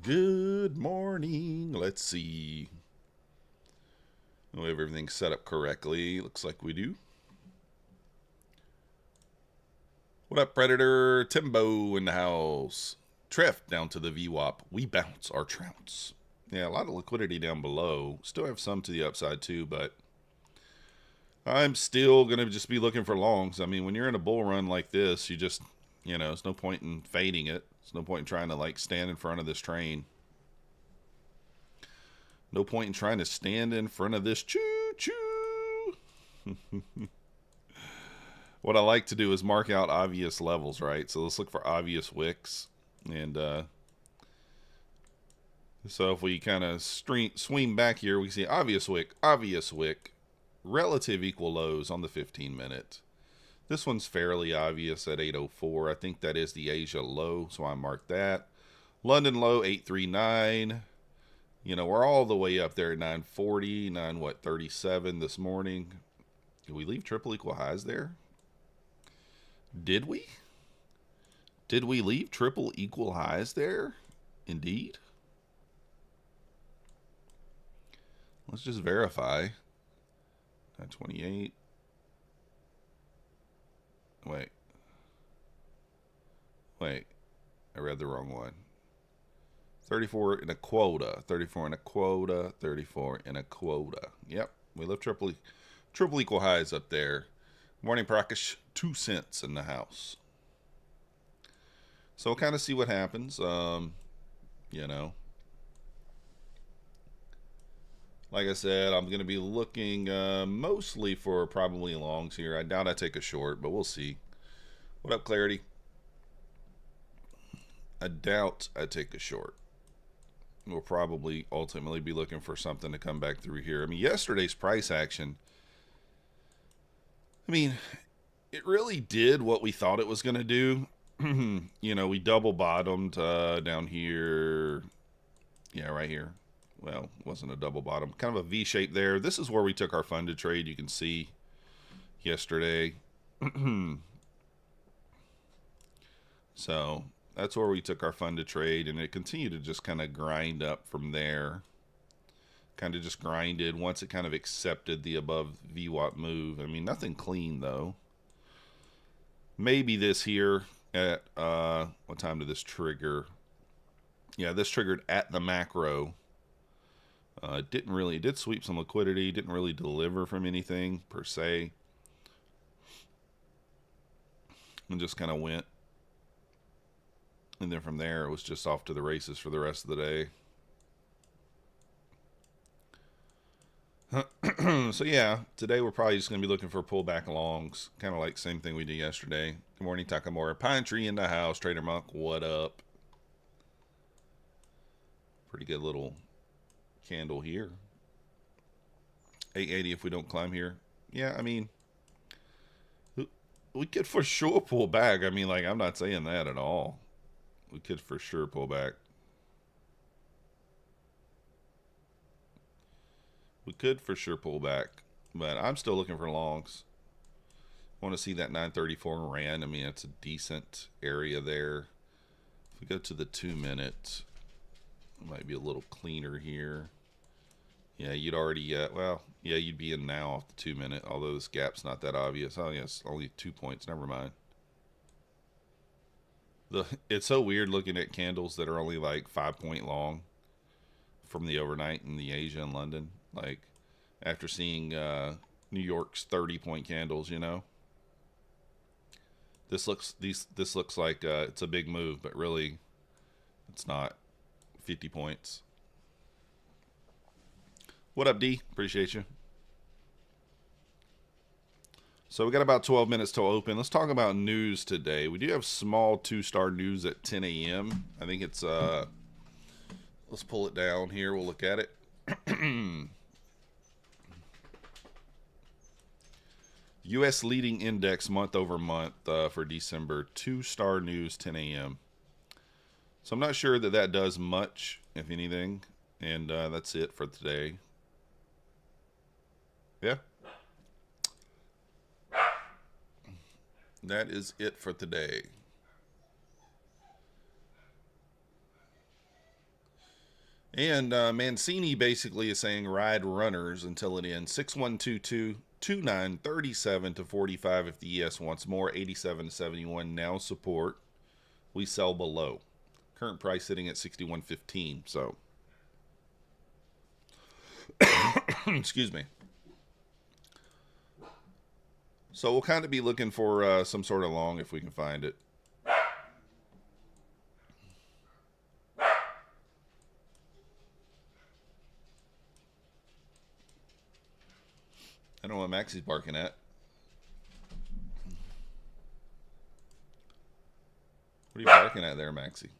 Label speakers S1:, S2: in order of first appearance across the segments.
S1: Good morning. Let's see. We have everything set up correctly. Looks like we do. What up, Predator? Timbo in the house. Treff down to the VWAP. We bounce our trounce. Yeah, a lot of liquidity down below. Still have some to the upside too, but I'm still going to just be looking for longs. I mean, when you're in a bull run like this, you just, there's no point in fading it. There's no point in trying to like stand in front of this train. No point in trying to stand in front of this choo-choo. What I like to do is mark out obvious levels, right? So let's look for obvious wicks. And so if we kind of swing back here, we see obvious wick, relative equal lows on the 15-minute. This one's fairly obvious at 804. I think that is the Asia low, so I marked that. London low, 839. We're all the way up there at 940, 37 this morning. Did we leave triple equal highs there? Did we? Did we leave triple equal highs there? Indeed. Let's just verify. 928. Wait. I read the wrong one. 34 in a quota, 34 in a quota, 34 in a quota. Yep, we left triple equal highs up there. Morning Prakash, 2 cents in the house. So we'll kind of see what happens. Like I said, I'm going to be looking mostly for probably longs here. I doubt I take a short, but we'll see. What up, Clarity? I doubt I take a short. We'll probably ultimately be looking for something to come back through here. I mean, yesterday's price action, it really did what we thought it was going to do. We double bottomed down here. Yeah, right here. Well, it wasn't a double bottom. Kind of a V shape there. This is where we took our funded trade, you can see, yesterday. So that's where we took our funded trade, and it continued to just kind of grind up from there. Kind of just grinded once it kind of accepted the above VWAP move. I mean, nothing clean, though. Maybe this here at, what time did this trigger? Yeah, this triggered at the macro. It did sweep some liquidity, didn't really deliver from anything, per se. And just kind of went. And then from there, it was just off to the races for the rest of the day. So yeah, today we're probably just going to be looking for pullback longs. Kind of like same thing we did yesterday. Good morning, Takamura. Pine Tree in the house. Trader Monk, what up? Pretty good little candle here. 880 if we don't climb here. Yeah, I mean, we could for sure pull back. I mean, like, I'm not saying that at all. We could for sure pull back. We could for sure pull back. But I'm still looking for longs. I want to see that 934 rand. I mean, it's a decent area there. If we go to the 2-minute, it might be a little cleaner here. Yeah, you'd already, well, yeah, you'd be in now off the 2-minute, although this gap's not that obvious. Oh, yes, only 2 points. Never mind. It's so weird looking at candles that are only like 5 point long from the overnight in the Asia and London. Like after seeing New York's 30-point candles, this looks like it's a big move, but really it's not. 50 points. What up, D? Appreciate you. So we got about 12 minutes till open. Let's talk about news today. We do have small 2-star news at 10 a.m. I think it's, let's pull it down here. We'll look at it. U.S. leading index month over month for December. 2-star news, 10 a.m. So I'm not sure that does much, if anything. And that's it for today. Yeah. That is it for today. And Mancini basically is saying ride runners until it ends. 6122 2937 to 45 if the ES wants more. 87 to 71 now support. We sell below. Current price sitting at 61.15. So, excuse me. So we'll kind of be looking for some sort of long if we can find it. I don't know what Maxie's barking at. What are you barking at there, Maxie?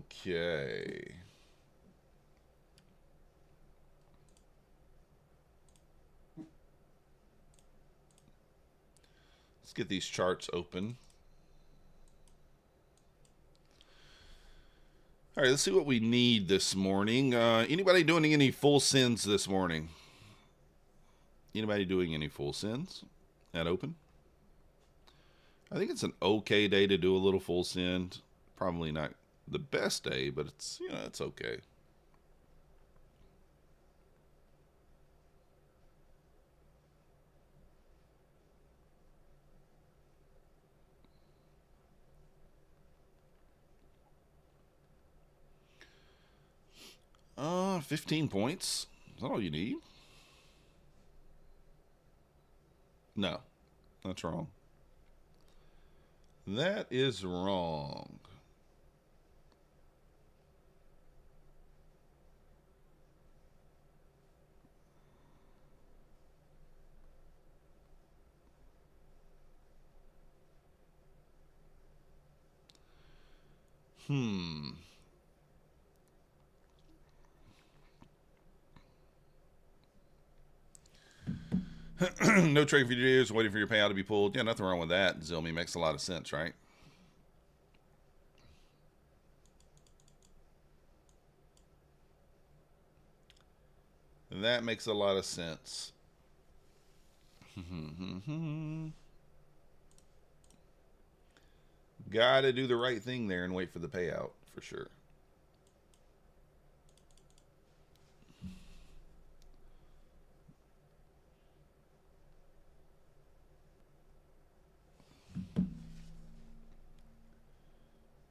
S1: Okay. Let's get these charts open. All right, let's see what we need this morning. Anybody doing any full sends this morning? Anybody doing any full sends at open? I think it's an okay day to do a little full send. Probably not the best day, but it's, you know, it's okay. Uh, 15 points. Is that all you need? No, that's wrong. That is wrong. No trade for your years, waiting for your payout to be pulled. Yeah, nothing wrong with that. Zilmi makes a lot of sense, right? That makes a lot of sense. Gotta do the right thing there and wait for the payout, for sure.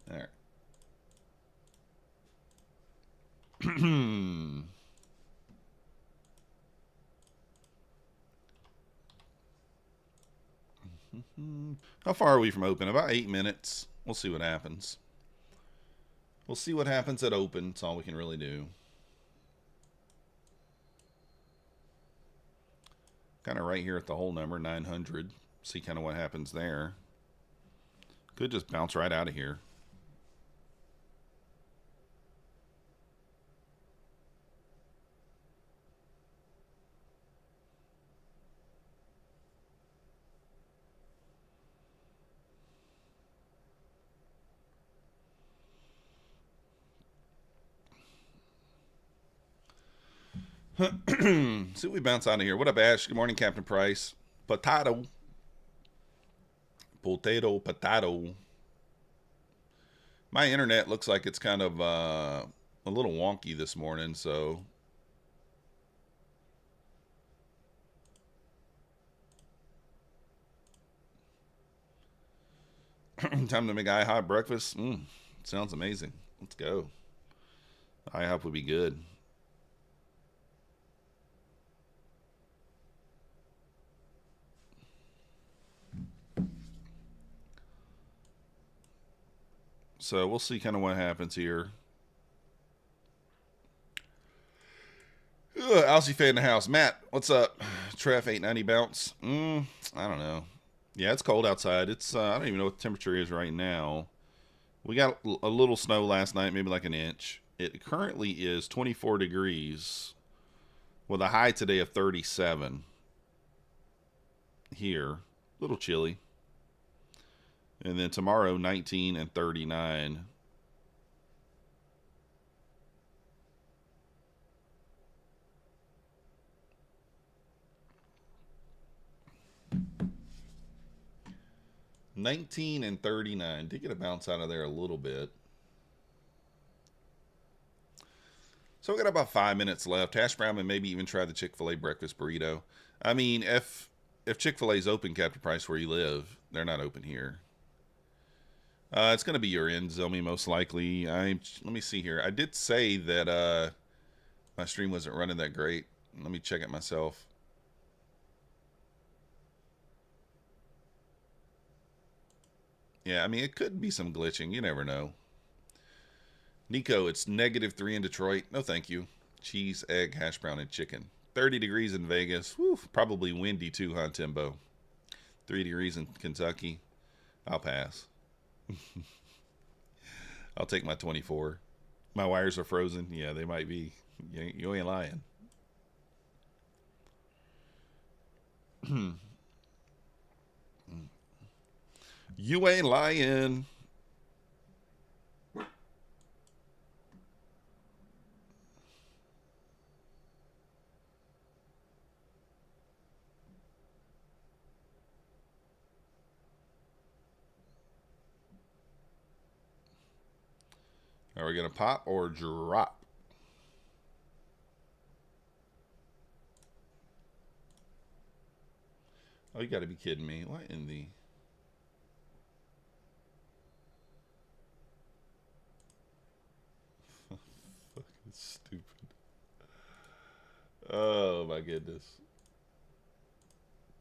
S1: All right. How far are we from open? About 8 minutes. We'll see what happens. We'll see what happens at open. That's all we can really do. Kind of right here at the whole number, 900. See kind of what happens there. Could just bounce right out of here. See what we bounce out of here. What up, Ash? Good morning, Captain Price. Potato. Potato, potato. My internet looks like it's kind of a little wonky this morning, so time to make IHOP breakfast. Sounds amazing. Let's go. IHOP would be good. So we'll see kind of what happens here. Aussie fan in the house. Matt, what's up? Treff 890 bounce. I don't know. Yeah, it's cold outside. It's I don't even know what the temperature is right now. We got a little snow last night, maybe like an inch. It currently is 24 degrees with a high today of 37 here. A little chilly. And then tomorrow, 19 and 39. 19 and 39. Did get a bounce out of there a little bit. So we got about 5 minutes left. Hash brown and maybe even try the Chick-fil-A breakfast burrito. I mean, if Chick-fil-A's open, Captain Price, where you live, they're not open here. It's going to be your end, Zomi, most likely. Let me see here. I did say that my stream wasn't running that great. Let me check it myself. Yeah, I mean, it could be some glitching. You never know. Nico, it's -3 in Detroit. No, thank you. Cheese, egg, hash brown, and chicken. 30 degrees in Vegas. Woo, probably windy too, huh, Timbo? 3 degrees in Kentucky. I'll pass. I'll take my 24. My wires are frozen. Yeah, they might be. You ain't lying. You ain't lying. Are we going to pop or drop? Oh, you got to be kidding me. What in the... Fucking stupid. Oh, my goodness.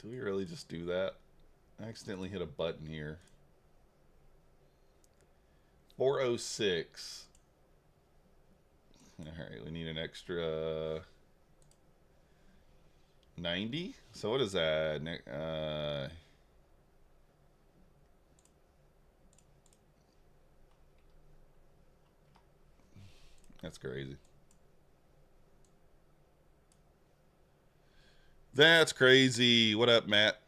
S1: Do we really just do that? I accidentally hit a button here. 406. Alright, we need an extra 90. So what is that? That's crazy. That's crazy. What up, Matt?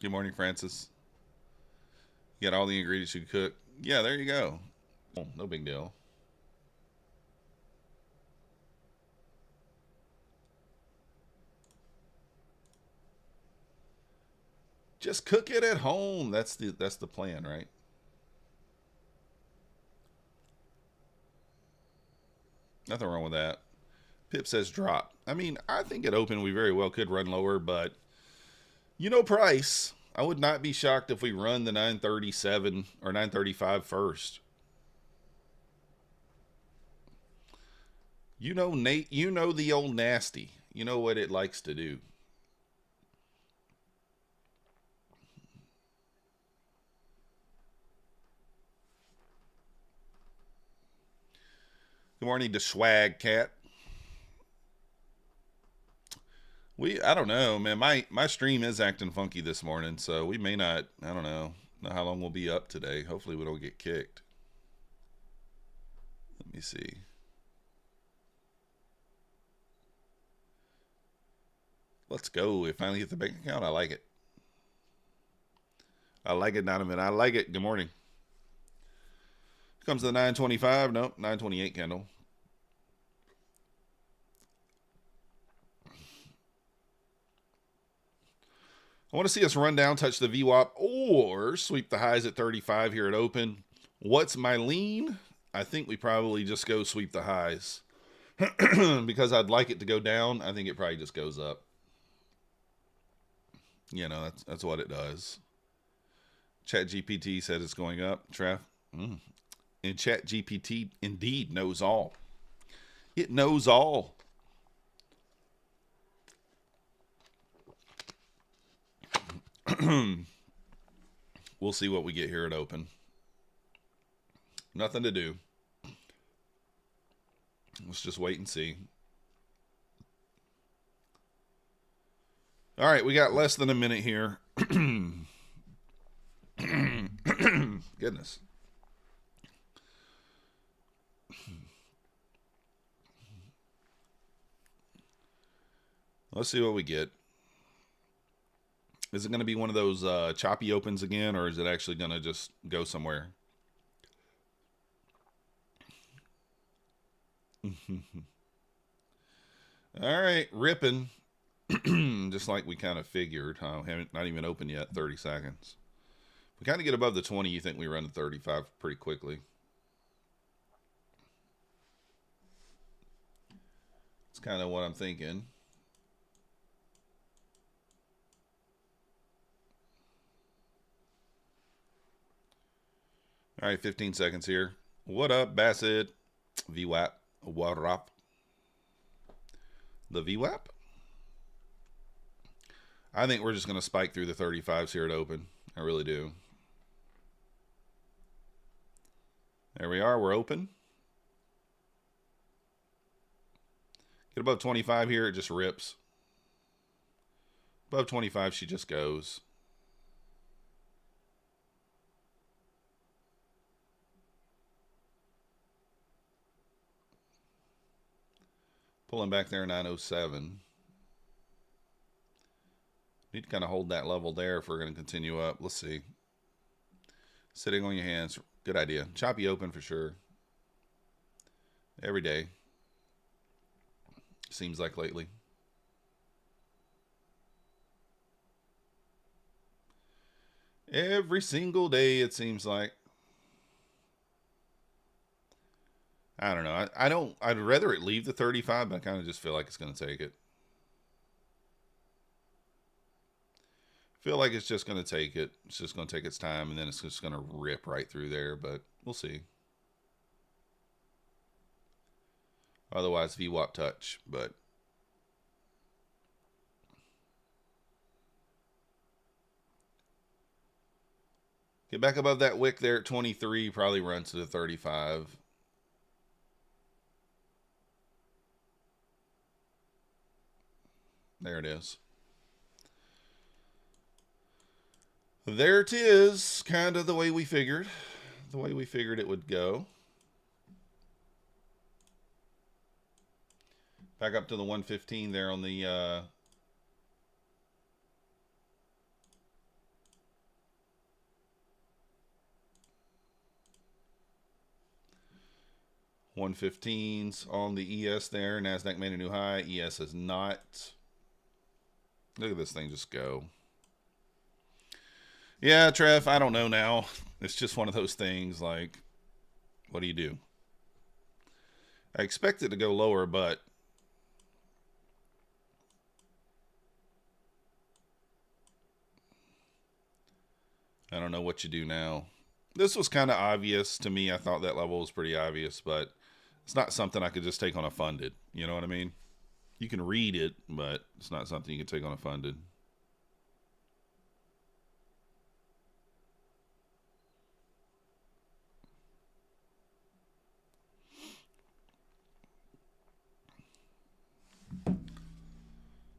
S1: Good morning, Francis. You got all the ingredients you cook. Yeah, there you go. No big deal. Just cook it at home. That's the plan, right? Nothing wrong with that. Pip says drop. I mean, I think at open we very well could run lower, but you know price. I would not be shocked if we run the 937 or 935 first. You know, Nate, you know the old nasty. You know what it likes to do. Good morning to Swag Cat. I don't know, man. My stream is acting funky this morning, so we may not. I don't know how long we'll be up today. Hopefully, we don't get kicked. Let me see. Let's go. We finally hit the bank account. I like it. I like it, Donovan. I like it. Good morning. Comes the 925. Nope, 928 candle. I want to see us run down, touch the VWAP, or sweep the highs at 35 here at open. What's my lean? I think we probably just go sweep the highs. Because I'd like it to go down. I think it probably just goes up. You know, that's what it does. ChatGPT said it's going up, Trev. And ChatGPT indeed knows all. It knows all. We'll see what we get here at open. Nothing to do. Let's just wait and see. All right, we got less than a minute here. Goodness. Let's see what we get. Is it going to be one of those choppy opens again, or is it actually going to just go somewhere? All right, ripping. Just like we kind of figured. Not even open yet. 30 seconds. If we kind of get above the 20, you think we run to 35 pretty quickly. That's kind of what I'm thinking. All right, 15 seconds here. What up, Bassett? VWAP. What up? The VWAP? I think we're just going to spike through the 35s here at open. I really do. There we are. We're open. Get above 25 here. It just rips. Above 25, she just goes. Pulling back there, 907. Need to kind of hold that level there if we're going to continue up. Let's see. Sitting on your hands. Good idea. Choppy open for sure. Every day. Seems like lately. Every single day, it seems like. I don't know. I'd rather it leave the 35, but I kind of just feel like it's going to take it. Feel like it's just going to take it. It's just going to take its time, and then it's just going to rip right through there, but we'll see. Otherwise, VWAP touch, but get back above that wick there at 23, probably runs to the 35. There it is. There it is, kind of the way we figured. The way we figured it would go. Back up to the 115 there on the 115s on the ES there. Nasdaq made a new high. ES has not. Look at this thing just go. Yeah, Trev, I don't know now. It's just one of those things, like, what do you do? I expect it to go lower, but I don't know what you do now. This was kind of obvious to me. I thought that level was pretty obvious, but it's not something I could just take on a funded. You know what I mean? You can read it, but it's not something you can take on a funded.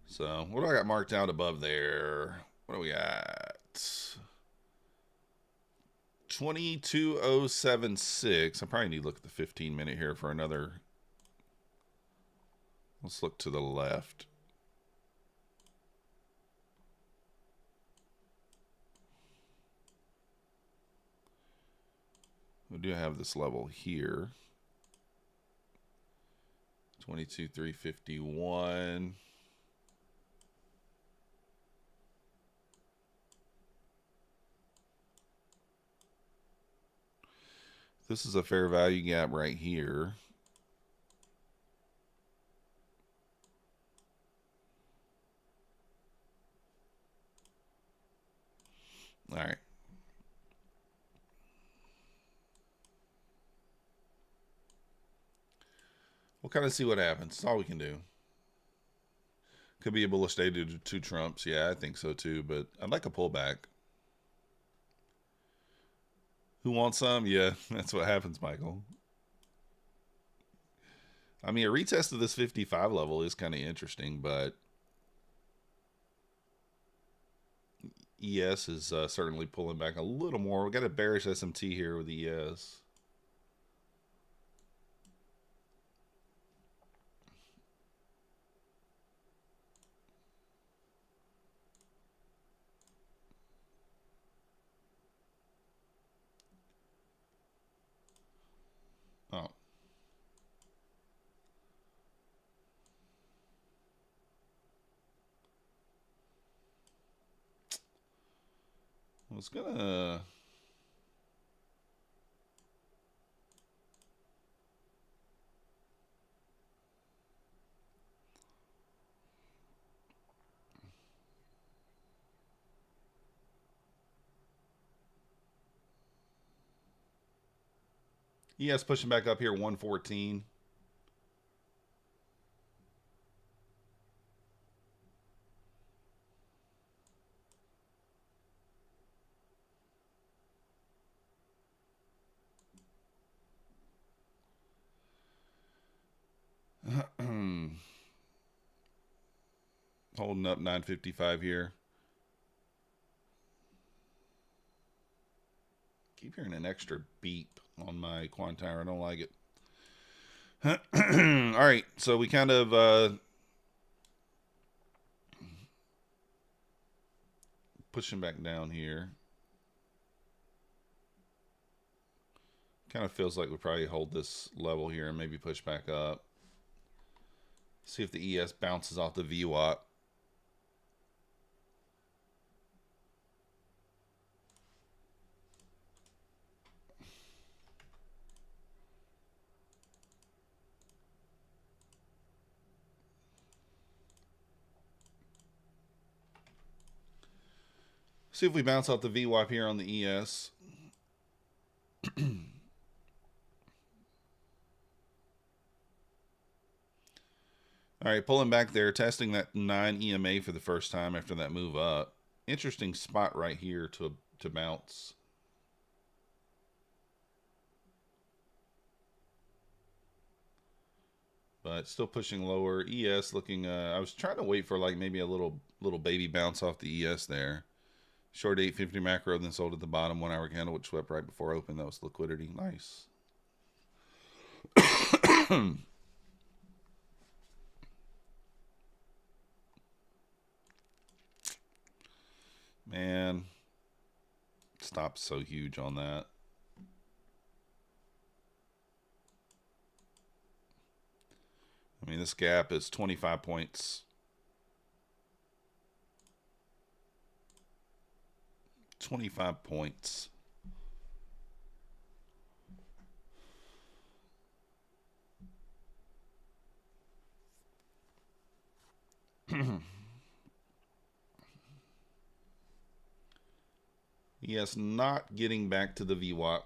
S1: So, what do I got marked out above there? What do we got? 22076. I probably need to look at the 15-minute here for another. Let's look to the left. We do have this level here. 22,351. This is a fair value gap right here. All right. We'll kind of see what happens. That's all we can do. Could be a bullish day to two Trumps. Yeah, I think so too, but I'd like a pullback. Who wants some? Yeah, that's what happens, Michael. I mean, a retest of this 55 level is kind of interesting, but ES is certainly pulling back a little more. We got a bearish SMT here with ES. Oh. I was gonna ES pushing back up here, 114. Holding up 955 here. Keep hearing an extra beep on my quantizer. I don't like it. All right, so we kind of pushing back down here. Kind of feels like we probably hold this level here and maybe push back up. See if the ES bounces off the VWAP. See if we bounce off the VWAP here on the ES. All right, pulling back there, testing that 9 EMA for the first time after that move up. Interesting spot right here to bounce. But still pushing lower. ES looking, I was trying to wait for like maybe a little baby bounce off the ES there. Short 850 macro, then sold at the bottom, 1 hour candle, which swept right before open. That was liquidity. Nice. Man, stop's so huge on that. I mean, this gap is 25 points. 25 points. Yes, not getting back to the VWAP.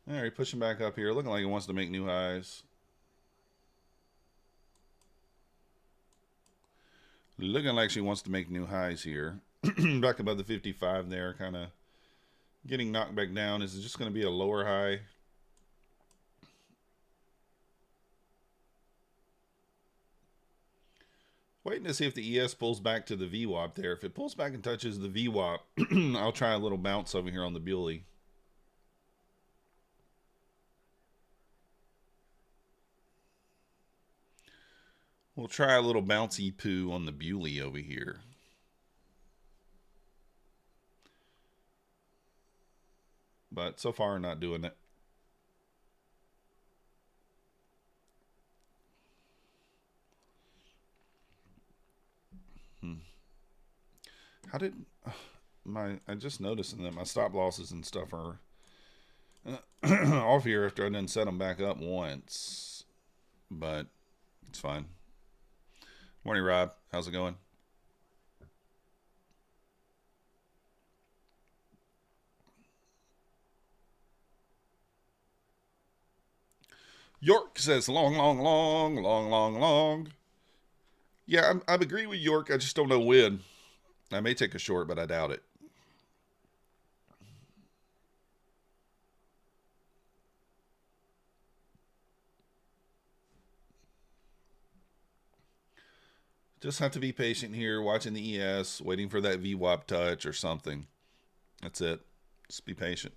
S1: All right, pushing back up here. Looking like it wants to make new highs. Looking like she wants to make new highs here. Back above the 55 there, kind of getting knocked back down. Is it just going to be a lower high? Waiting to see if the ES pulls back to the VWAP there. If it pulls back and touches the VWAP, I'll try a little bounce over here on the Buley. We'll try a little bouncy poo on the Buley over here. But so far, not doing it. How did I just noticed that my stop losses and stuff are off here after I didn't set them back up once. But it's fine. Morning, Rob. How's it going? York says long, long, long, long, long, long. Yeah, I agree with York. I just don't know when. I may take a short, but I doubt it. Just have to be patient here, watching the ES, waiting for that VWAP touch or something. That's it. Just be patient.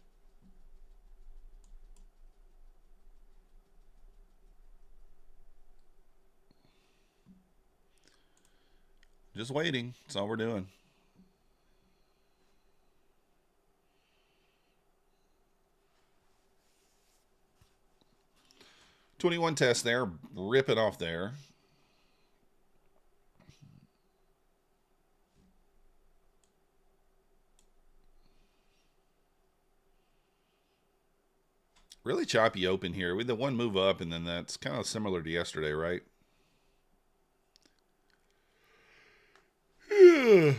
S1: Just waiting. That's all we're doing. $21 test there. Rip it off there. Really choppy open here. We had the one move up, and then that's kind of similar to yesterday, right? Yeah.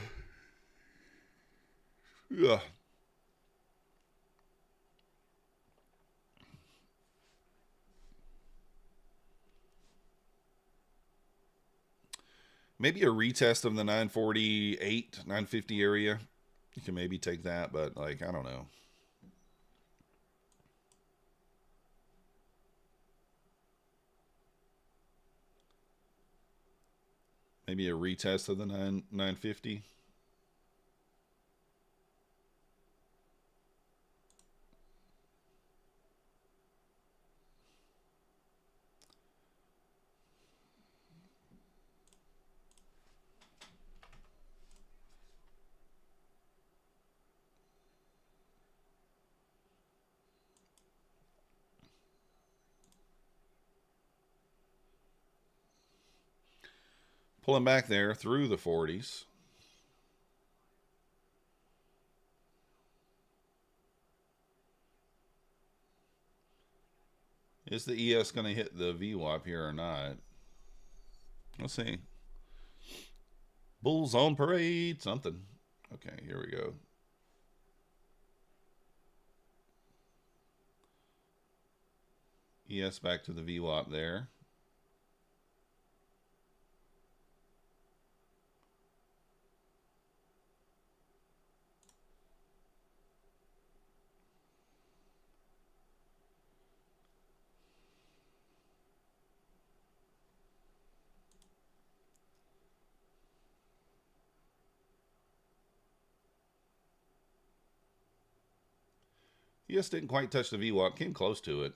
S1: Yeah. Maybe a retest of the 948, 950 area. You can maybe take that, but like, I don't know. Maybe a retest of the 950. Pulling back there through the 40s. Is the ES going to hit the VWAP here or not? Let's see. Bulls on parade, something. Okay, here we go. ES back to the VWAP there. ES didn't quite touch the VWAP, came close to it.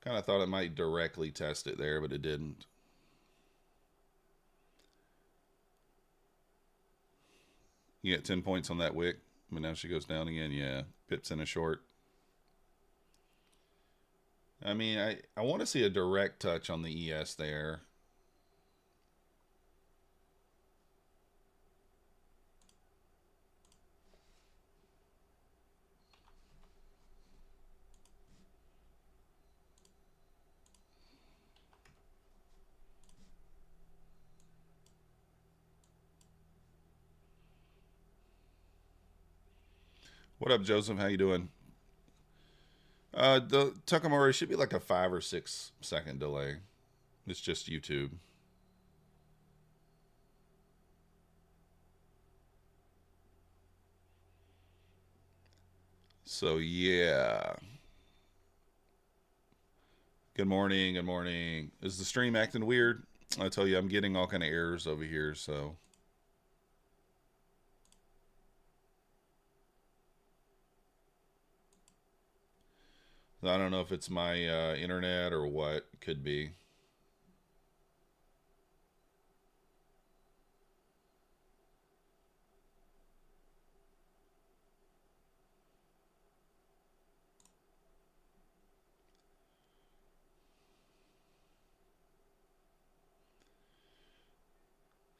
S1: Kind of thought it might directly test it there, but it didn't. You get 10 points on that wick, but now she goes down again. Yeah, pips in a short. I mean, I want to see a direct touch on the ES there. What up, Joseph? How you doing? The Tuckamori should be like a 5 or 6 second delay. It's just YouTube. So yeah. Good morning. Good morning. Is the stream acting weird? I tell you, I'm getting all kind of errors over here. So I don't know if it's my internet or what. Could be.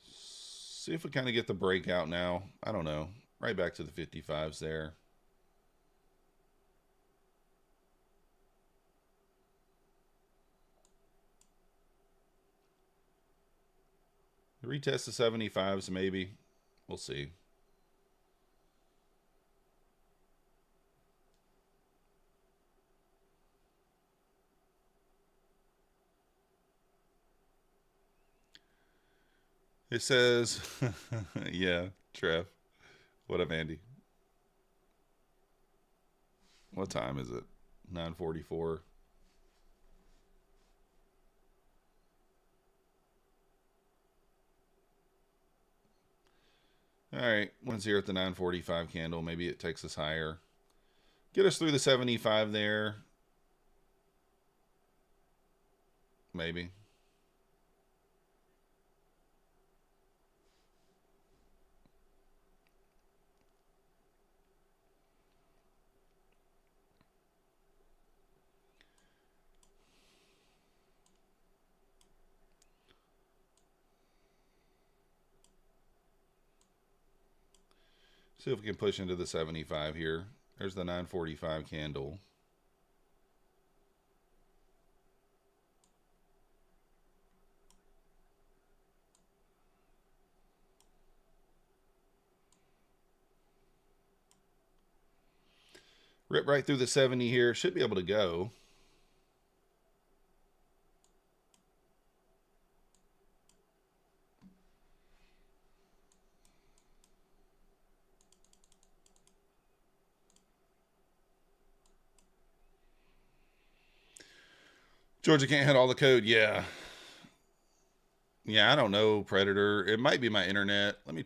S1: See if we kind of get the breakout now. I don't know. Right back to the 55s there. Retest the 75s maybe. We'll see. It says, yeah, Trev. What up, Andy? What time is it? 9:44. All right, one's here at the 9:45 candle. Maybe it takes us higher. Get us through the 75 there. Maybe. See if we can push into the 75 here. There's the 945 candle. Rip right through the 70 here. Should be able to go. Georgia can't hit all the code. Yeah. Yeah, I don't know, Predator. It might be my internet. Let me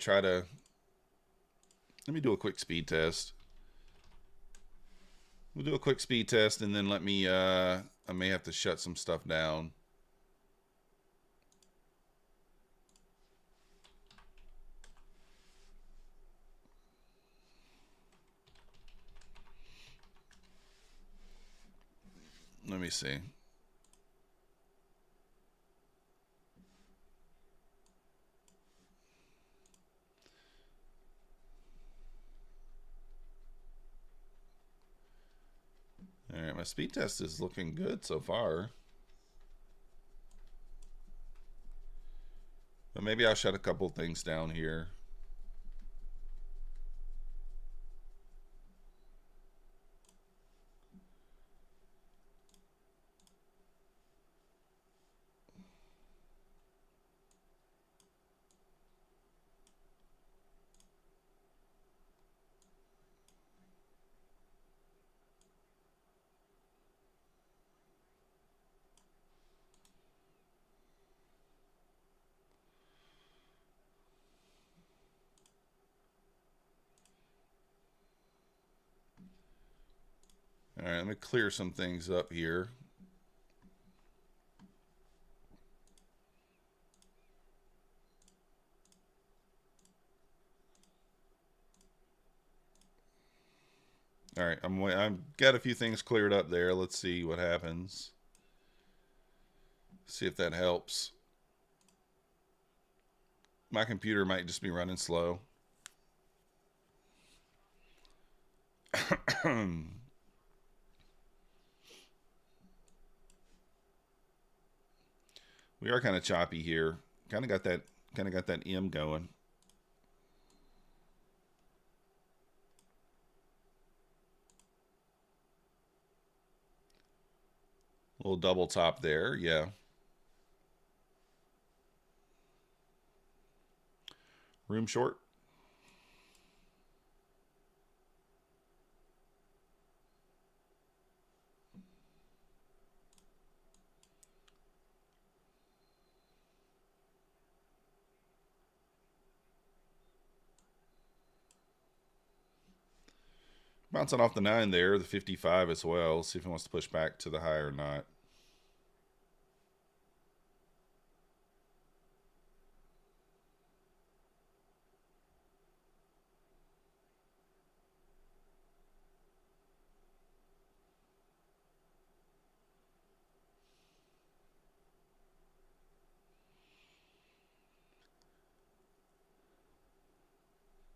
S1: do a quick speed test. We'll do a quick speed test and then let me, I may have to shut some stuff down. Let me see. All right, my speed test is looking good so far. But maybe I'll shut a couple things down here. All right, let me clear some things up here. All right, I've got a few things cleared up there. Let's see what happens. See if that helps. My computer might just be running slow. We are kind of choppy here. Kind of got that M going. A little double top there, yeah. Room short. Bouncing off the 9 there, the 55 as well. See if he wants to push back to the high or not.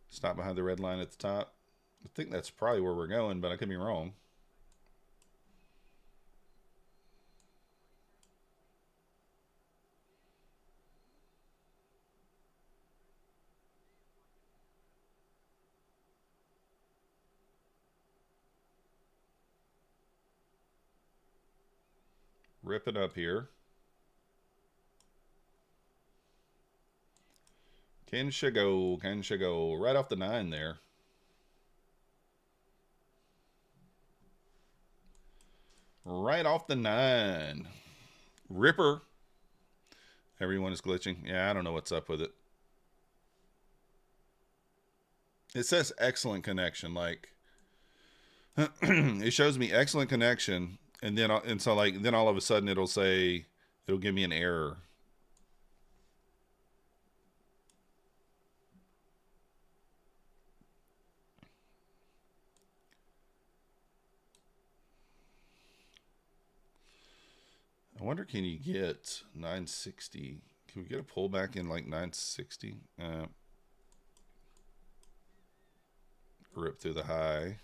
S1: Stop behind the red line at the top. I think that's probably where we're going, but I could be wrong. Rip it up here. Can she go? Right off the 9 there. Right off the 9. Ripper. Everyone is glitching. Yeah, I don't know what's up with it. It says excellent connection. Like, it shows me excellent connection. And then, then all of a sudden it'll give me an error. I wonder, can you get 960? Can we get a pullback in like 960? rip through the high.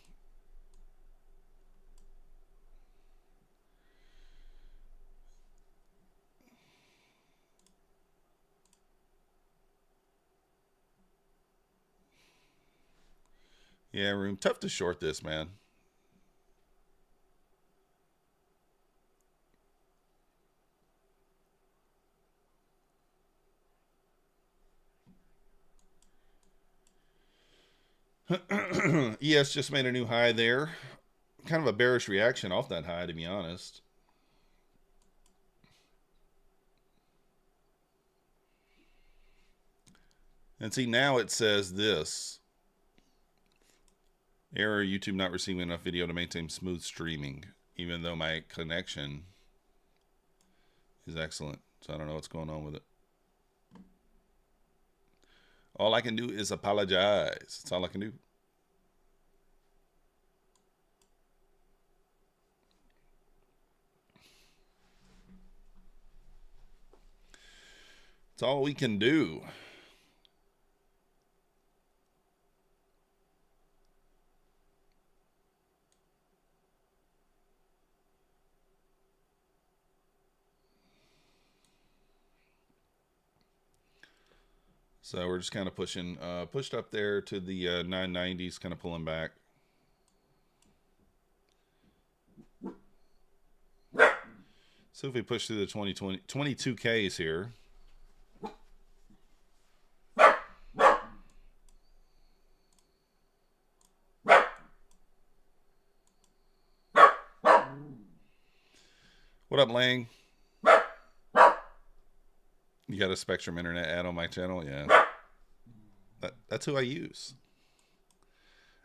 S1: Yeah, room. Tough to short this, man. ES just made a new high there. Kind of a bearish reaction off that high, to be honest. And see, now it says this. Error, YouTube not receiving enough video to maintain smooth streaming, even though my connection is excellent. So I don't know what's going on with it. All I can do is apologize. That's all I can do. It's all we can do. So we're just kind of pushing, pushed up there to the 990s, kind of pulling back. So if we push through the 22Ks here. What up, Lang? You got a Spectrum Internet ad on my channel? Yeah. That's who I use.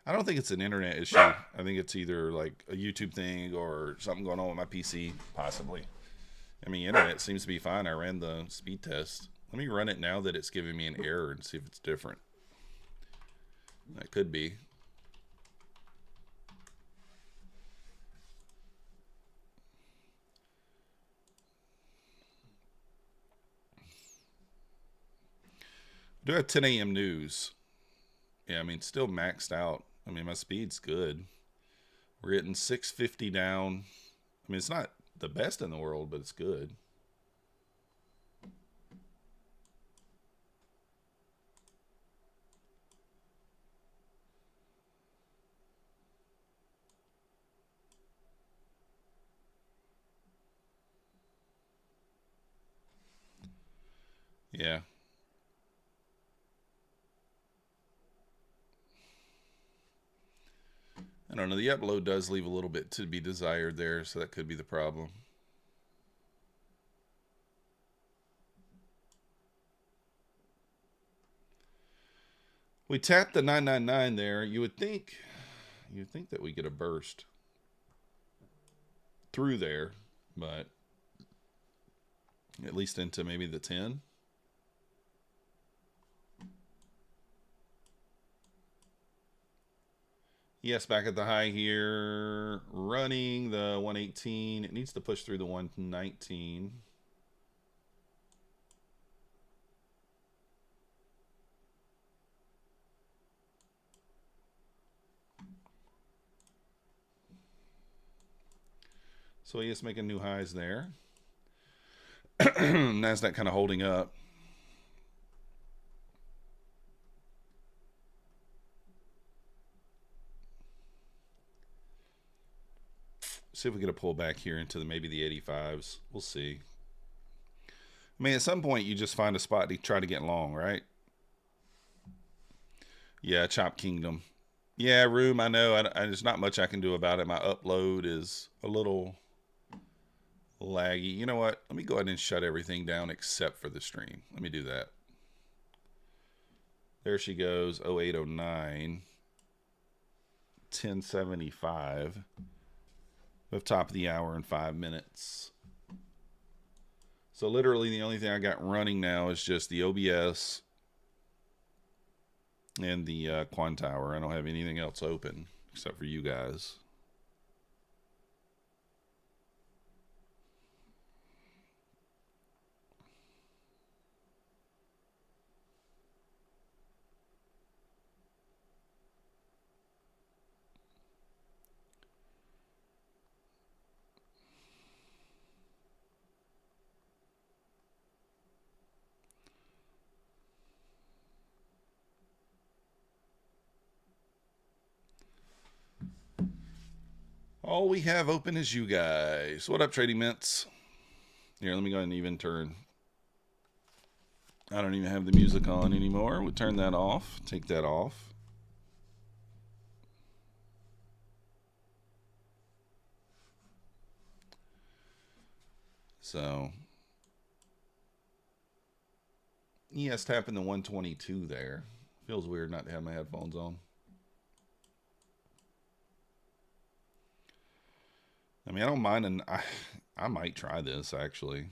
S1: I don't think it's an internet issue. I think it's either like a YouTube thing or something going on with my PC, possibly. I mean, internet seems to be fine. I ran the speed test. Let me run it now that it's giving me an error and see if it's different. That could be. Do have 10 a.m. news. Yeah, I mean, still maxed out. I mean, my speed's good. We're getting 650 down. I mean, it's not the best in the world, but it's good. Yeah. I don't know. The upload does leave a little bit to be desired there, so that could be the problem. We tapped the 999 there. You would think that we get a burst through there, but at least into maybe the 10. Yes, back at the high here, running the 118. It needs to push through the 119. So he is making new highs there. Nasdaq kind of holding up. See if we get a pullback here into maybe the 85s. We'll see. I mean, at some point, you just find a spot to try to get long, right? Yeah, Chop Kingdom. Yeah, Room, I know. There's not much I can do about it. My upload is a little laggy. You know what? Let me go ahead and shut everything down except for the stream. Let me do that. There she goes, 0809, 1075. We have top of the hour in 5 minutes. So literally the only thing I got running now is just the OBS and the Quantower. I don't have anything else open except for you guys. All we have open is you guys. What up, Trading Mints? Here, let me go ahead and even turn. I don't even have the music on anymore. We'll turn that off. Take that off. So, yes, tapping the 122 there. Feels weird not to have my headphones on. I mean, I don't mind, and I might try this actually.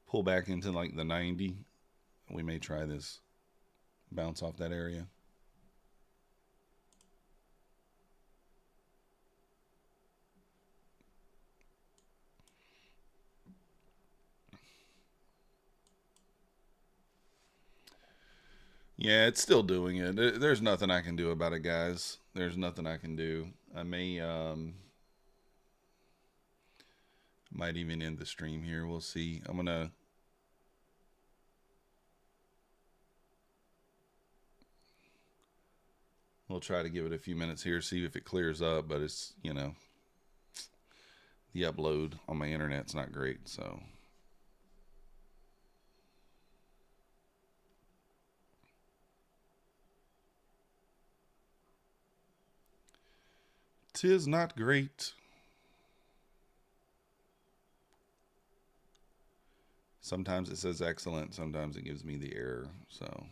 S1: Pull back into like the 90. We may try this. Bounce off that area. Yeah, it's still doing it. There's nothing I can do about it, guys. There's nothing I can do. I might even end the stream here. We'll see. We'll try to give it a few minutes here, see if it clears up, but it's, you know, the upload on my internet's not great, so. Tis not great. Sometimes it says excellent, sometimes it gives me the error, so.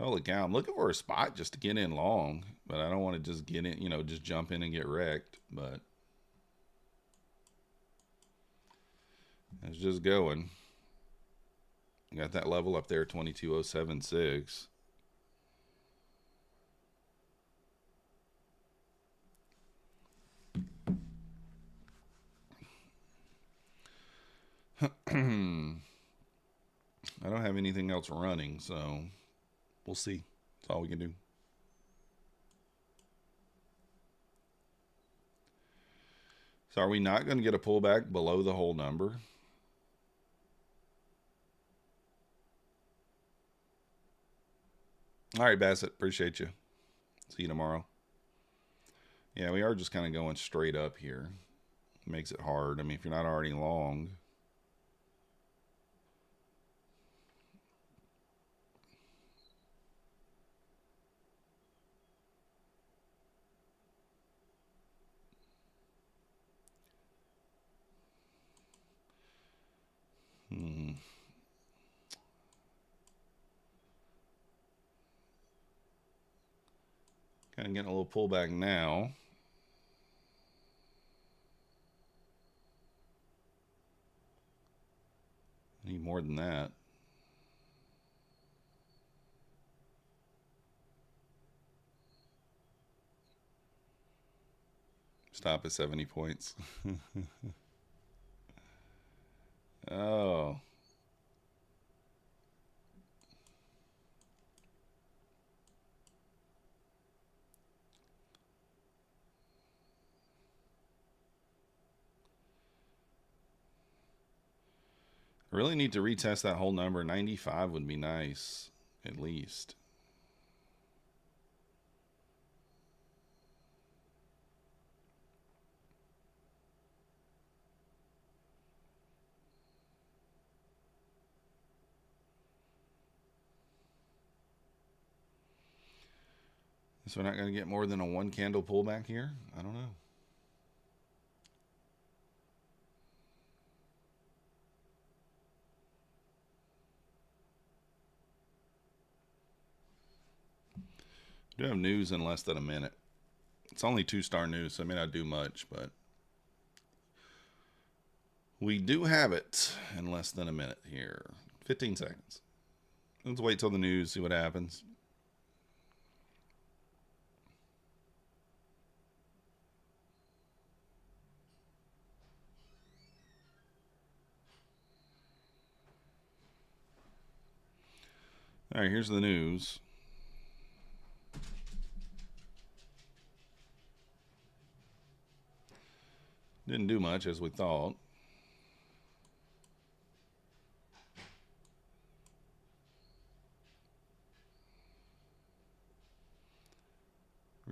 S1: Holy cow, I'm looking for a spot just to get in long, but I don't want to just get in, you know, just jump in and get wrecked, but it's just going. Got that level up there, 22,076. I don't have anything else running, so we'll see. That's all we can do. So are we not going to get a pullback below the whole number? All right, Bassett. Appreciate you. See you tomorrow. Yeah, we are just kind of going straight up here. Makes it hard. I mean, if you're not already long. Kind of getting a little pullback now. Need more than that. Stop at 70 points. Oh. I really need to retest that whole number. 95 would be nice, at least. So we're not going to get more than a one candle pullback here? I don't know. I do have news in less than a minute. It's only 2-star news, so it may not do much, but we do have it in less than a minute here. 15 seconds. Let's wait till the news, see what happens. All right, here's the news. Didn't do much as we thought.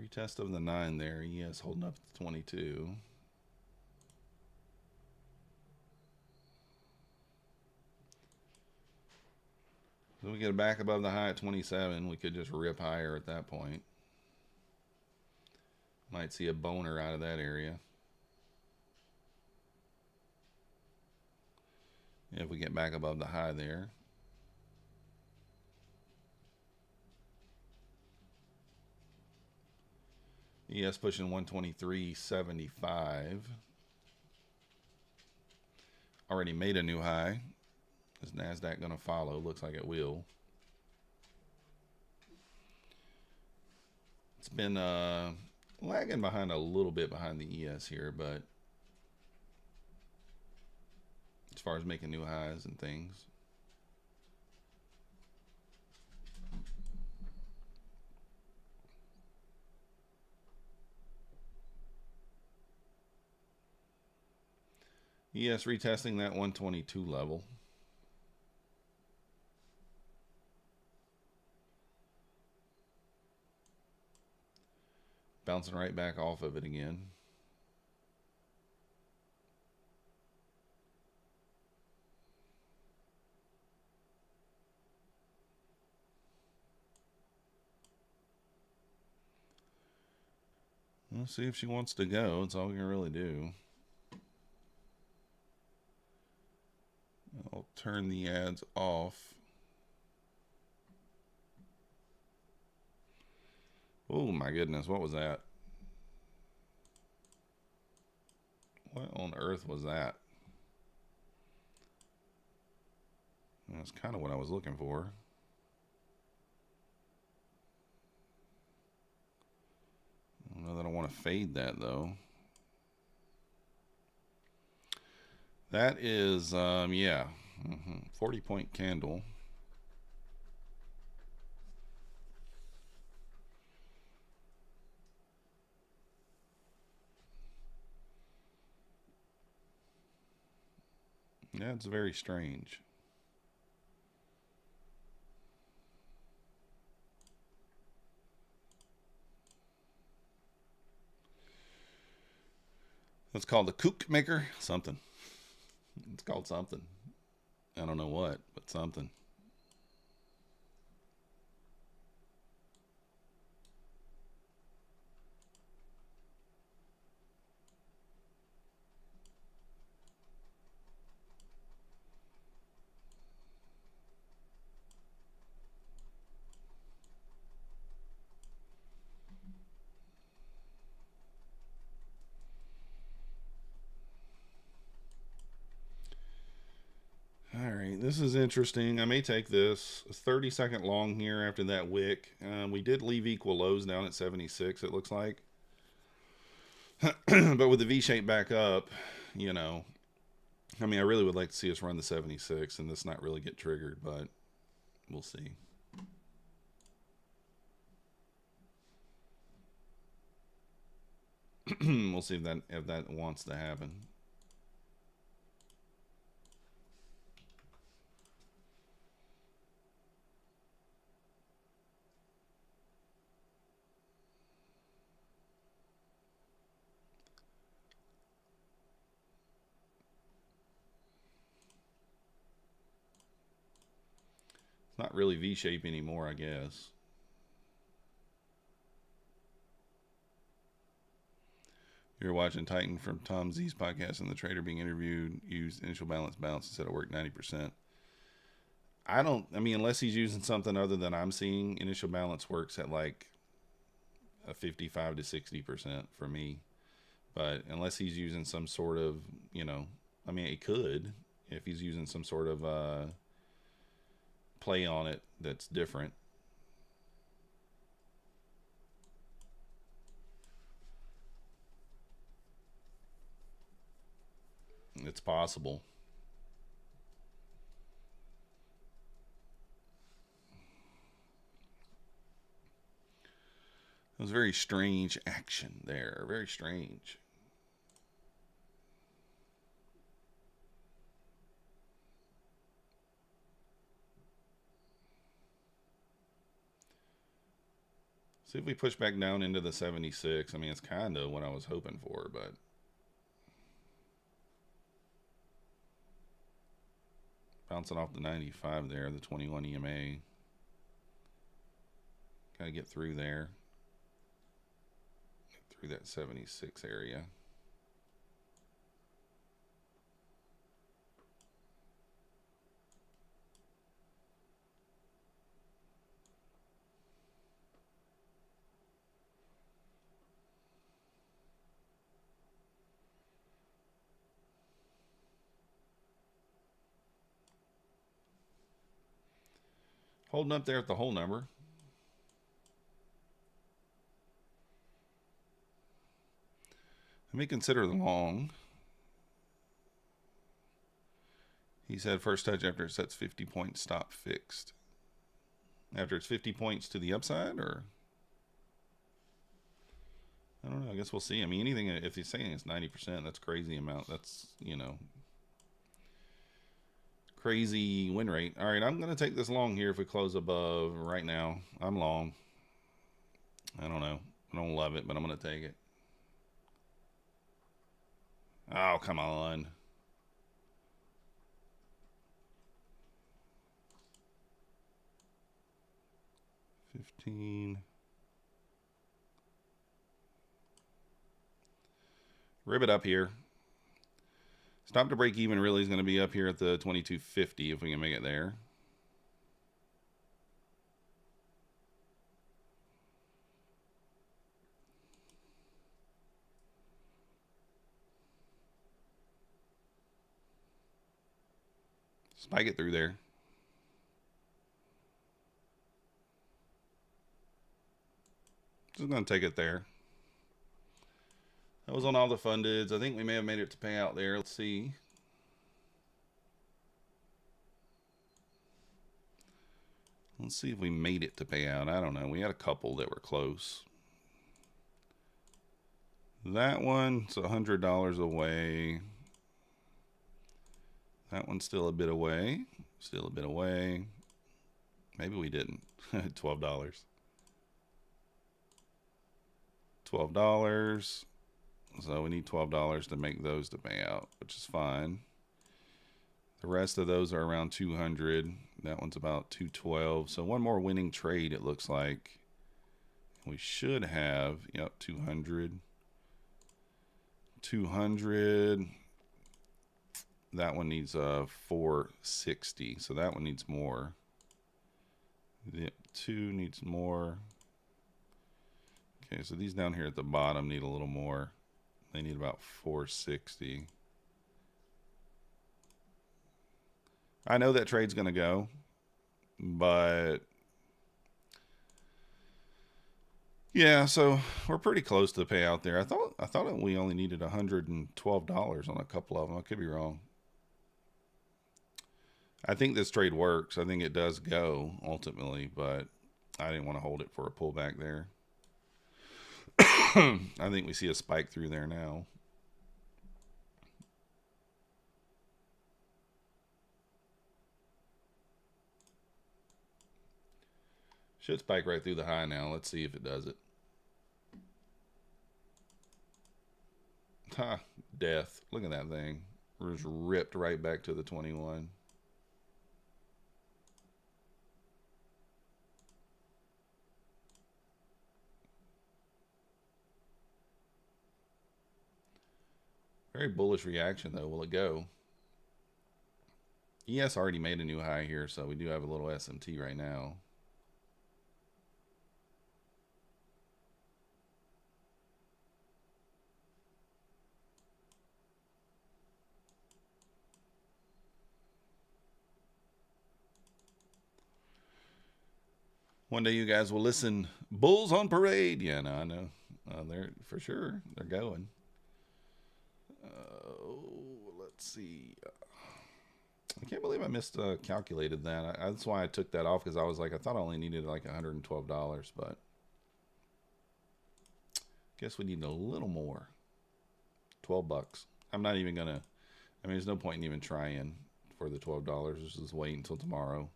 S1: Retest of the 9 there. ES holding up at 22. So we get back above the high at 27. We could just rip higher at that point. Might see a boner out of that area. If we get back above the high there. ES pushing 123.75. Already made a new high. Is Nasdaq going to follow? Looks like it will. It's been lagging behind a little bit behind the ES here, but as far as making new highs and things. ES retesting that 122 level. Bouncing right back off of it again. We'll see if she wants to go. That's all we can really do. I'll turn the ads off. Oh my goodness, what was that? What on earth was that? That's kind of what I was looking for. I don't know that I want to fade that though. That is, yeah, 40-point candle. Yeah, it's very strange. That's called the kook maker. Something. It's called something. I don't know what, but something. This is interesting. I may take this. A 30-second long here after that wick. We did leave equal lows down at 76, it looks like. But with the V-shape back up, you know, I mean, I really would like to see us run the 76 and this not really get triggered, but we'll see. We'll see if that wants to happen. It's not really V-shape anymore, I guess. You're watching Titan from Tom Z's podcast, and the trader being interviewed used initial balance bounce instead of work 90%. I mean, unless he's using something other than I'm seeing, initial balance works at like a 55 to 60% for me. But unless he's using some sort of, you know, I mean, it could if he's using some sort of play on it that's different. It's possible. It was very strange action there. Very strange. See if we push back down into the 76. I mean, it's kind of what I was hoping for, but bouncing off the 95 there, the 21 EMA. Got to get through there. Get through that 76 area. Holding up there at the whole number. Let me consider the long. He said first touch after it sets 50 points, stop fixed. After it's 50 points to the upside, or? I don't know. I guess we'll see. I mean, anything, if he's saying it's 90%, that's crazy amount. That's, you know, crazy win rate. All right, I'm going to take this long here if we close above right now. I'm long. I don't know. I don't love it, but I'm going to take it. Oh, come on. $15. Rib it up here. Stop to break even really is going to be up here at the 22.50 if we can make it there. Spike it through there. Just going to take it there. That was on all the fundeds. I think we may have made it to payout there. Let's see. Let's see if we made it to payout. I don't know. We had a couple that were close. That one's $100 away. That one's still a bit away. Still a bit away. Maybe we didn't. $12. $12. So we need $12 to make those to pay out, which is fine. The rest of those are around 200. That one's about 212. So one more winning trade, it looks like. We should have, yep, 200. 200. That one needs 460. So that one needs more. The 2 needs more. Okay, so these down here at the bottom need a little more. They need about 460. I know that trade's going to go, but yeah, so we're pretty close to the payout there. I thought we only needed $112 on a couple of them. I could be wrong. I think this trade works. I think it does go ultimately, but I didn't want to hold it for a pullback there. I think we see a spike through there now. Should spike right through the high now. Let's see if it does it. Ha, death. Look at that thing. We're just ripped right back to the 21. Very bullish reaction, though. Will it go? ES already made a new high here, so we do have a little SMT right now. One day you guys will listen. Bulls on parade. Yeah, no, I know. They're for sure. They're going. Let's see. I can't believe I miscalculated that. That's why I took that off, because I was like, I thought I only needed like $112, but guess we need a little more. $12. I'm not even gonna. I mean, there's no point in even trying for the $12. Let's just wait until tomorrow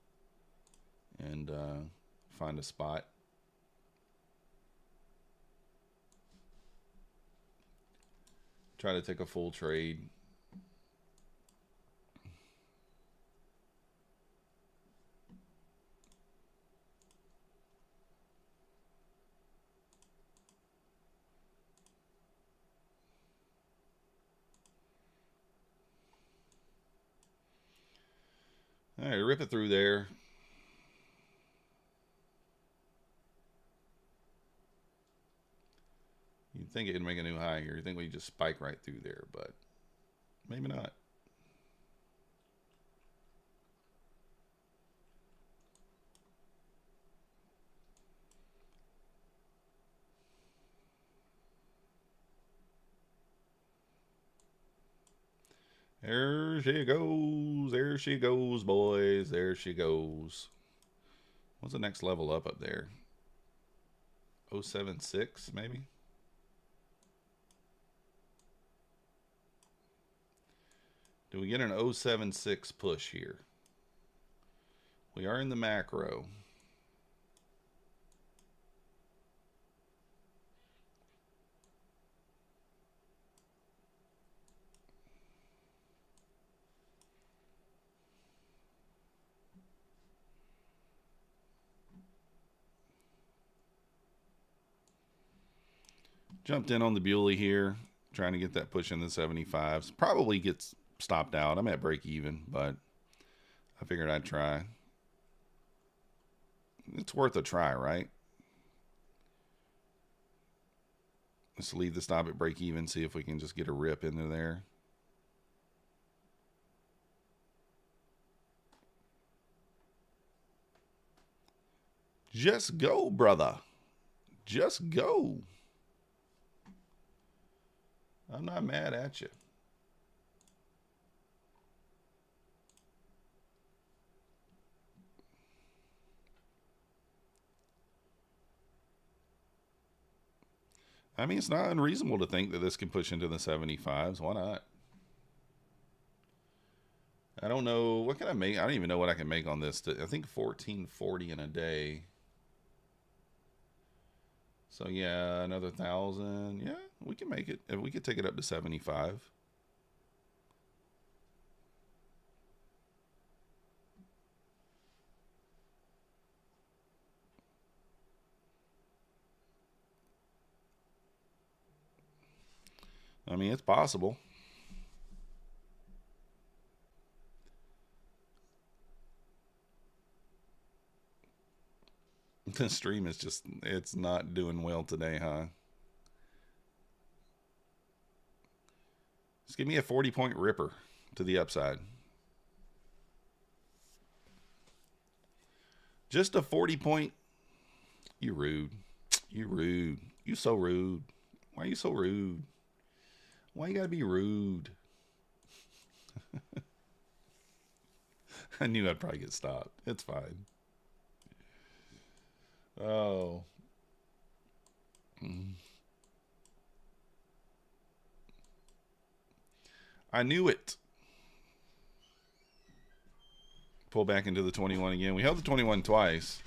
S1: and find a spot. Try to take a full trade. All right, rip it through there. You'd think it'd make a new high here. You'd think we'd just spike right through there, but maybe not. There she goes. There she goes, boys. There she goes. What's the next level up there? 076, maybe? Do we get an 076 push here? We are in the macro. Jumped in on the Buley here, trying to get that push in the 75s. Probably gets stopped out. I'm at break even, but I figured I'd try. It's worth a try, right? Let's leave the stop at break even, see if we can just get a rip into there. Just go, brother. Just go. I'm not mad at you. I mean, it's not unreasonable to think that this can push into the 75s. Why not? I don't know. What can I make? I don't even know what I can make on this. I think 1440 in a day. So, yeah, another 1,000. Yeah, we can make it. We could take it up to 75. I mean, it's possible. The stream is just, it's not doing well today, huh? Just give me a 40-point ripper to the upside. Just a 40-point. You rude. You rude. You so rude. Why are you so rude? Why you gotta be rude? I knew I'd probably get stopped. It's fine. Oh. I knew it. Pull back into the 21 again. We held the 21 twice.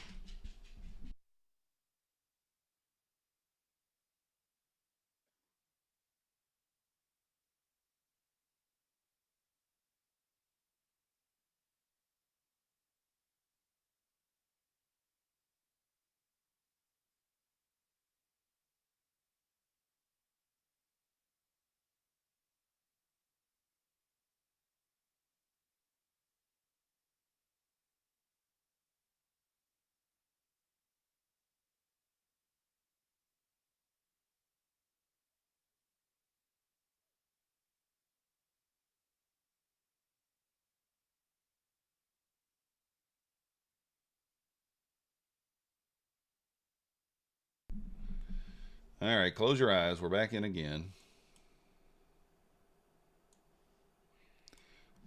S1: All right, close your eyes. We're back in again.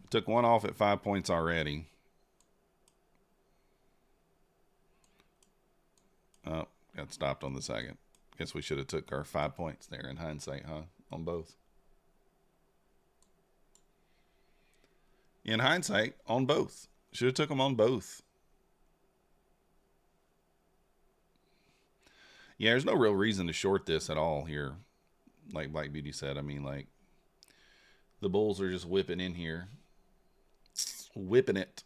S1: Took one off at 5 points already. Oh, got stopped on the second. Guess we should have took our 5 points there in hindsight, huh? On both. In hindsight, on both. Should have took them on both. Yeah, there's no real reason to short this at all here. Like Black Beauty said. I mean, like, The bulls are just whipping in here. Whipping it.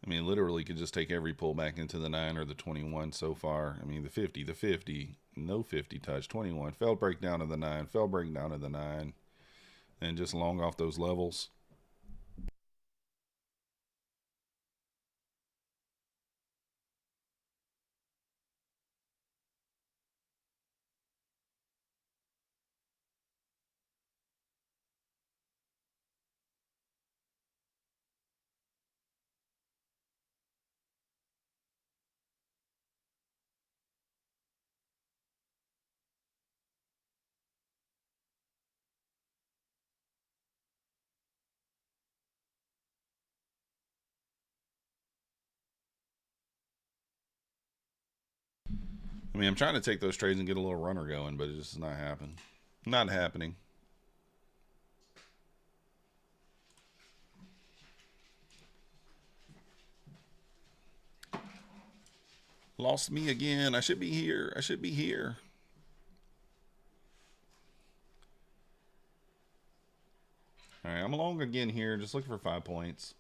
S1: I mean, literally could just take every pullback into the 9 or the 21 so far. I mean, the 50, no 50 touch, 21, fell break down to the 9, fell break down to the 9, and just long off those levels. I mean, I'm trying to take those trades and get a little runner going, but it's just not happening. Not happening. Lost me again. I should be here. I should be here. All right, I'm along again here. Just looking for 5 points.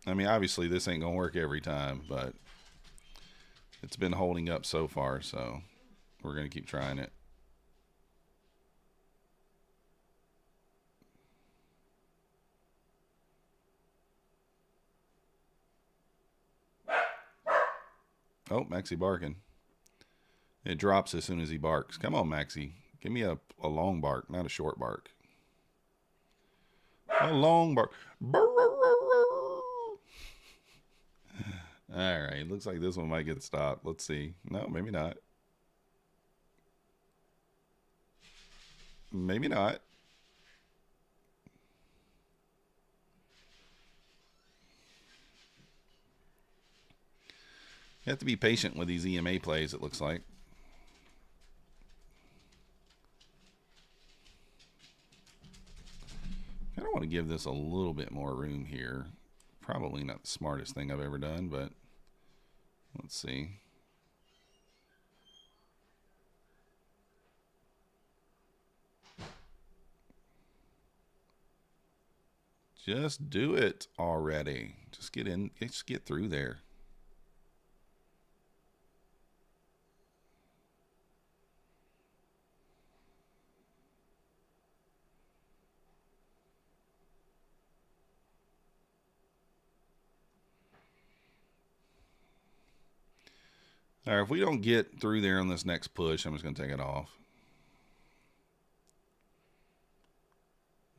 S1: I mean, obviously this ain't going to work every time, but it's been holding up so far, so we're going to keep trying it. Oh, Maxie barking. It drops as soon as he barks. Come on, Maxie. Give me a long bark, not a short bark. A long bark. All right, looks like this one might get stopped. Let's see. No, maybe not. Maybe not. You have to be patient with these EMA plays, it looks like. I don't want to give this a little bit more room here. Probably not the smartest thing I've ever done, but let's see. Just do it already. Just get in. Just get through there. All right, if we don't get through there on this next push, I'm just going to take it off.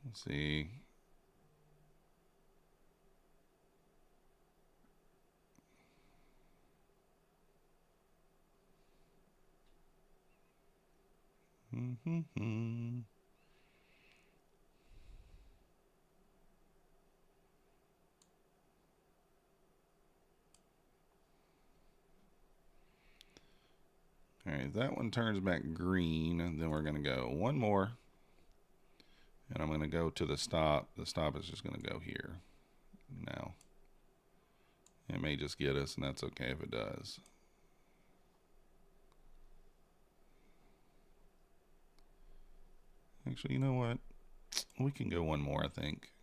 S1: Let's see. All right, that one turns back green, and then we're going to go one more. And I'm going to go to the stop. The stop is just going to go here. Now, it may just get us, and that's okay if it does. Actually, you know what? We can go one more, I think.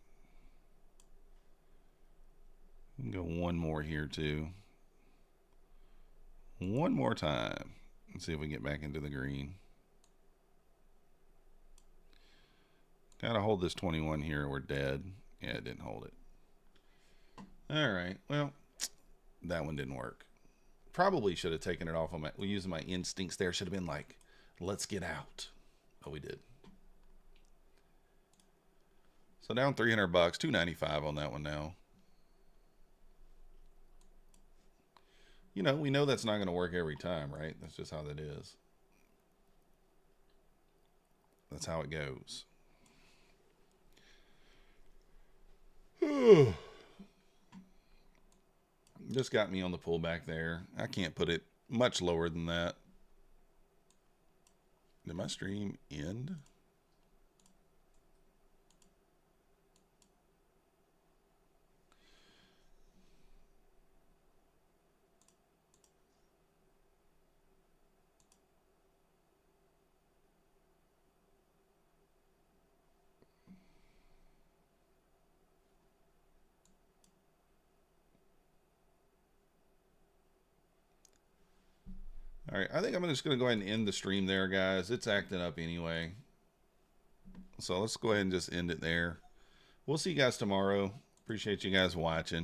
S1: We can go one more here, too. One more time. Let's see if we get back into the green. Gotta hold this 21 here or we're dead. Yeah, it didn't hold it. All right. Well, that one didn't work. Probably should have taken it off on my using my instincts there. Should have been like, let's get out. But we did. So down $300, $295 on that one now. You know, we know that's not going to work every time, right? That's just how that is. That's how it goes. Just got me on the pullback there. I can't put it much lower than that. Did my stream end? All right, I think I'm just going to go ahead and end the stream there, guys. It's acting up anyway. So let's go ahead and just end it there. We'll see you guys tomorrow. Appreciate you guys watching.